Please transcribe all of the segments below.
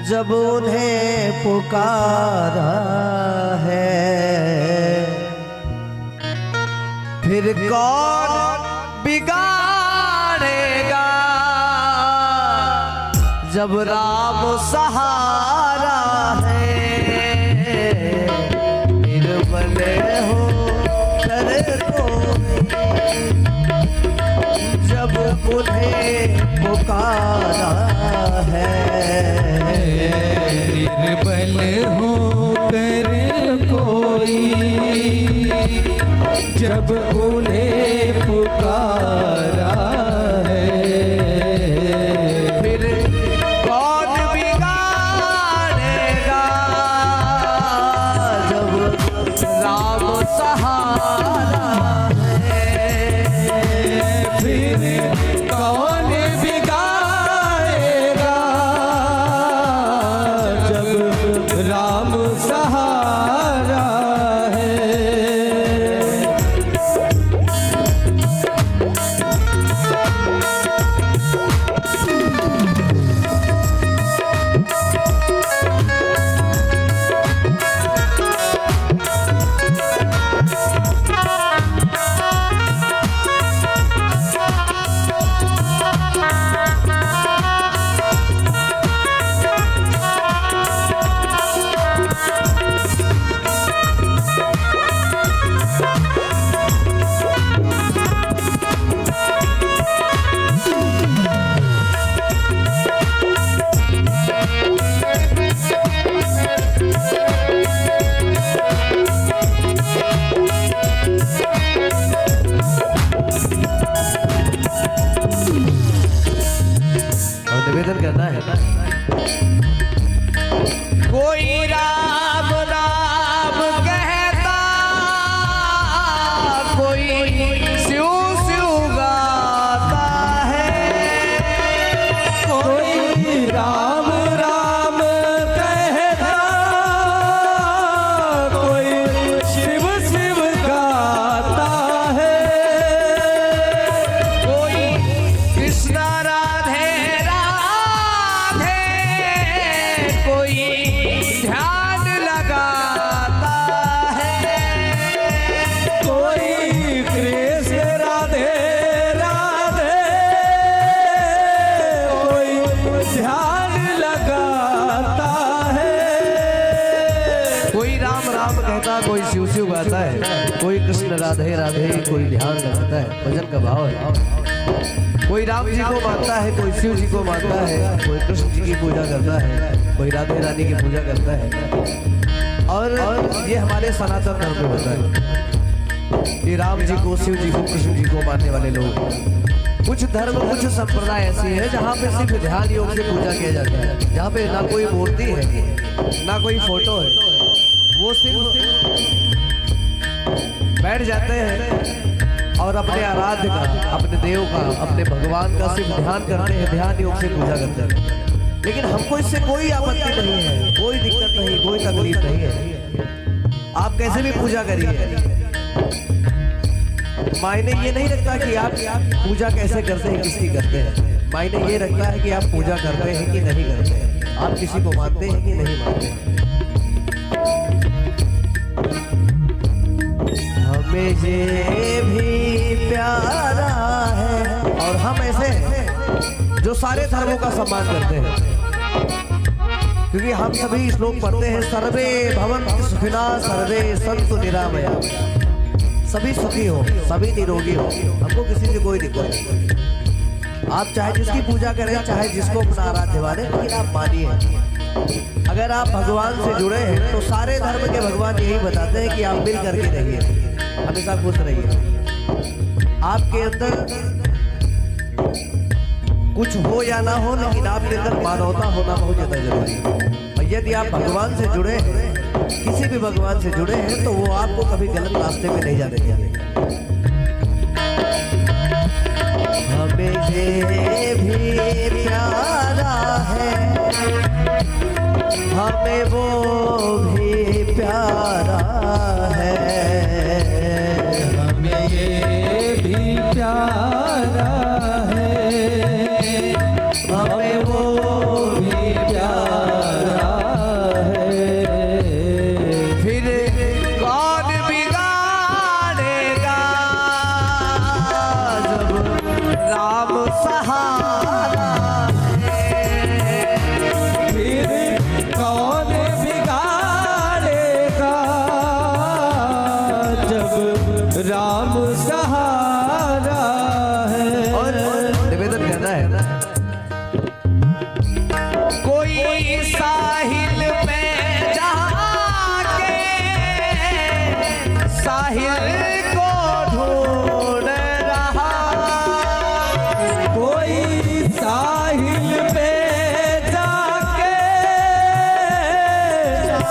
जब उन्हें पुकारा है, फिर कौन बिगाड़ेगा जब राम सहारा है। निर्बल हो कर को जब उन्हें पुकारा है, निर्बल हो कर कोई जब उन्हें पुकारा है, फिर कौन बिगाड़ेगा जब राम सहारा है। फिर कौन बिगाड़ेगा जब राम सहारा है। निवेदन करना है, कोई राम राम कहता, कोई शिव शिव गाता है। कोई राम राम कहता, कोई शिव शिव गाता है। कोई कृष्ण राधे कोई ध्यान लगाता है। कोई कृष्ण राधे राधे कोई ध्यान लगाता है। कोई राम राम कहता, कोई शिव शिव गाता है, कोई कृष्ण राधे राधे कोई ध्यान लगाता है। भजन का भाव है, कोई राम जी को मानता है, कोई शिव जी को मानता है, कोई कृष्ण जी की पूजा करता है, कोई राधे रानी की पूजा करता है। और ये हमारे सनातन धर्म में होता है। ये राम जी को, शिव जी को, कृष्ण जी को मानने वाले लोग, कुछ धर्म कुछ संप्रदाय ऐसी है जहाँ पे सिर्फ ध्यान योग से पूजा किया जाता है, जहाँ पे ना कोई मूर्ति है ना कोई फोटो है, वो सिर्फ बैठ जाते हैं और अपने आराध्य का, अपने देव का, अपने भगवान का सिर्फ ध्यान करते हैं, ध्यान योग से पूजा करते हैं। लेकिन हमको इससे कोई आपत्ति नहीं है, कोई दिक्कत नहीं, कोई तकलीफ नहीं है। आप कैसे भी पूजा करिए, मायने ये नहीं रखता कि आप पूजा कैसे करते हैं, किसकी करते हैं। मायने ये रखता है कि आप पूजा करते हैं कि नहीं करते हैं, आप किसी को मानते हैं कि नहीं मानते हैं। हमें ये भी प्यारा है, और हम ऐसे हैं जो सारे धर्मों का सम्मान करते हैं, क्योंकि हम सभी श्लोक पढ़ते हैं, सर्वे भवन्तु सुखिनः सर्वे सन्तु निरामया। सभी सुखी हो, सभी निरोगी हो, हमको किसी से कोई दिक्कत नहीं। आप चाहे जिसकी पूजा करें, चाहे जिसको अपना आराध्य माने, लेकिन आप मानिए, अगर आप भगवान से जुड़े हैं तो सारे धर्म के भगवान यही बताते हैं कि आप मिल करके रहिए, हमेशा खुश रहिए। आपके अंदर कुछ हो या ना हो, लेकिन आपके अंदर मानवता होना बहुत ज्यादा जरूरी है। और यदि आप भगवान से जुड़े हैं, किसी भी भगवान से जुड़े हैं, तो वो आपको कभी गलत रास्ते में नहीं जाने देंगे। हमें ये भी प्यारा है, हमें वो भी प्यारा है। हमें ये भी प्यारा है, हमें वो भी प्यारा सहारा फिर कौन बिगाड़ेगा जब राम सहारा है। और निवेदन कहना है कोई साहिल पे जाके साहिल को ढूंढ रहा, कोई साहिल पे जाके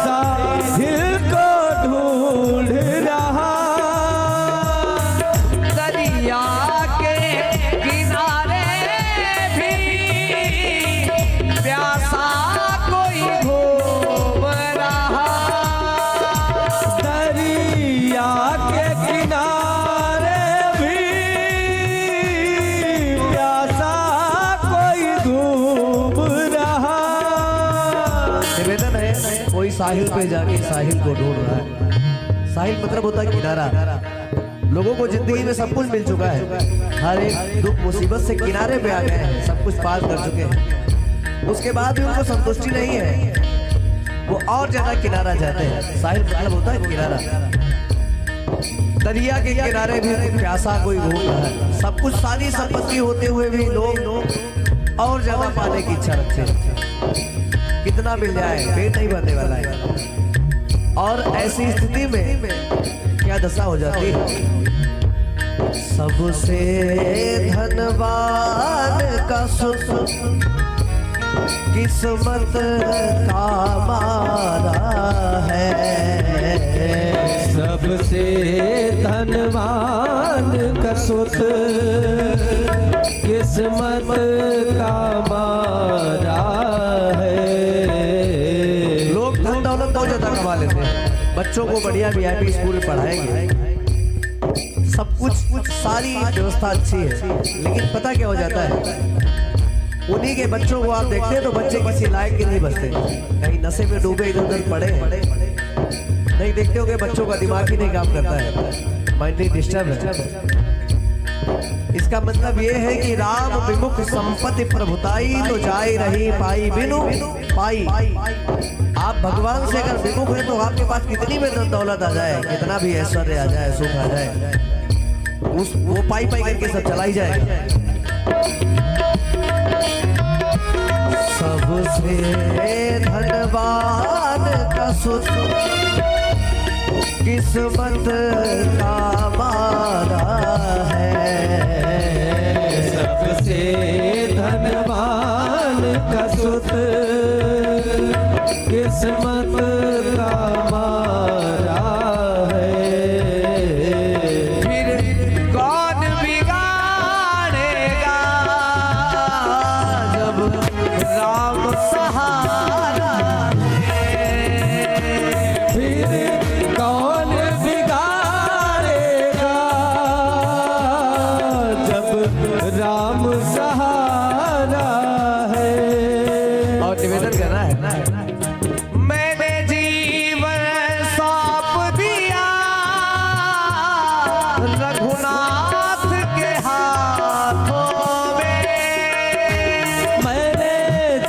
साहिल को ढूंढ रहा, दरिया के किनारे भी प्यासा कोई घूम रहा, दरिया के किनारे भी प्यासा कोई घूम रहा। निवेदन है कोई साहिल पे जाके साहिल को ढूंढ रहा है। साहिल मतलब होता है किनारा। लोगों को जिंदगी में सब कुछ मिल चुका है, हर एक दुख मुसीबत से किनारे पे आ गए हैं, सब कुछ पार कर चुके हैं, उसके बाद भी उनको संतुष्टि नहीं है, वो और ज्यादा किनारा चाहते हैं। साहिल मतलब होता है किनारा। दरिया के किनारे भी प्यासा कोई घूम रहा है। सब कुछ सारी संपत्ति होते हुए भी लोग और ज्यादा पाने की इच्छा रखते हैं। कितना मिल जाए पेट नहीं भरने वाला है। और ऐसी स्थिति में क्या दशा हो जाती है, सबसे धनवान का सुख किस्मत का मारा है, सबसे धनवान का सुत किस्मत का मारा है। लोग धन दौलत बहुत ज्यादा कमा लेते हैं, बच्चों को बढ़िया VIP स्कूल में पढ़ाएंगे, सब कुछ सारी व्यवस्था अच्छी है, लेकिन पता क्या हो जाता है, उन्हीं के बच्चों को आप देखते हैं तो बच्चे किसी लायक के नहीं बचते, कहीं नशे में डूबे इधर उधर पड़े। नहीं देखते हो कि बच्चों का दिमाग ही नहीं काम करता है, माइंडली डिस्टर्ब है। इसका मतलब ये है कि राम विमुख संपत्ति प्रभुताई तो जाई रही पाई बिनु पाई। आप भगवान से अगर विमुख हैं तो आपके पास कितनी भी धन दौलत आ जाए, कितना भी ऐश्वर्य आ जाए, सुख आ जाए, वो पाई पाई करके सब चला ही जाएगा। सबसे धनवान का सुख किस्मत का मारा है, सबसे धनवान का सुत किस्मत का मारा है। फिर कौन बिगाड़ेगा जब राम सहारा है, फिर कौन बिगाड़ेगा जब राम सहारा है। और निवेदन करना है मैंने जीवन सौंप दिया रघुनाथ के हाथों में, मैंने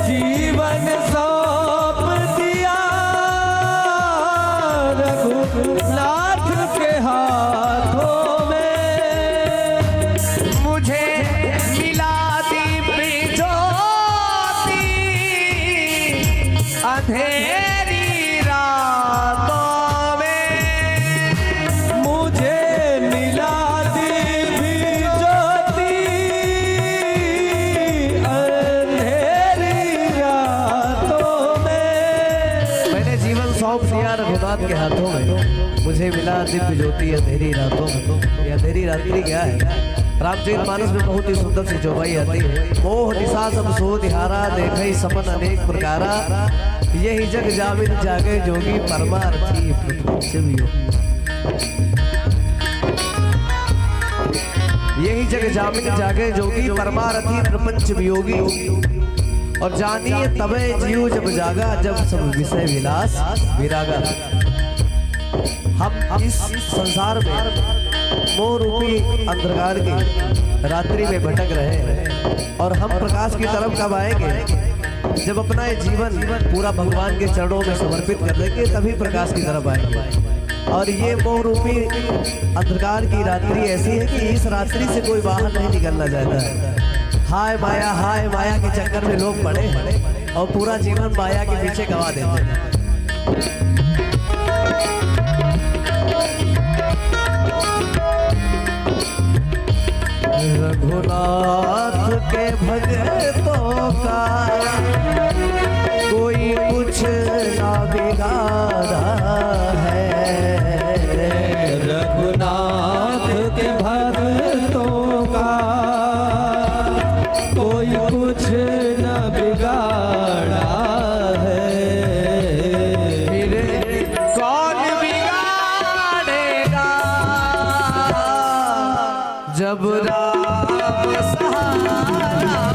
जीवन सौंप दिया रघुनाथ के हाथों में, मुझे मिला दिव्य ज्योति अंधेरी रातों में, मुझे मिला दिव्य ज्योति अंधेरी रातों में। मैंने जीवन सौंप दिया रघुनाथ के हाथों में, मुझे मिला दिव्य ज्योति अंधेरी रातों में। ये अंधेरी रात्रि क्या है, रामचरितमानस में बहुत ही सुंदर सी चौपाई आती है। मोह निशा सब सो दिहारा देखे सपन अनेक प्रकारा, यही जग जामिन जागे जोगी परमार्थी प्रपंच वियोगी। यही जग जामिन जागे जोगी परमार्थी प्रपंच वियोगी। और जानिए तबे जीव जब जागा, जब सब विषय विलास विरागा। हम इस संसार में मोह रूपी अंधकार के रात्रि में भटक रहे हैं और हम प्रकाश की तरफ कब आएंगे? जब अपना ये जीवन पूरा भगवान के चरणों में समर्पित कर देंगे तभी प्रकाश की तरफ आएंगे। और ये मोह रूपी अंधकार की रात्रि ऐसी है कि इस रात्रि से कोई बाहर नहीं निकलना चाहता है। हाय माया के चक्कर में लोग पड़े और पूरा जीवन माया के पीछे गवा देते हैं। रघुनाथ के भक्तों का कोई कुछ ना बिगाड़ा है। रघुनाथ के भक्तों का कोई कुछ न बिगाड़ा है। फिर कौन बिगाड़ेगा जब राम सहारा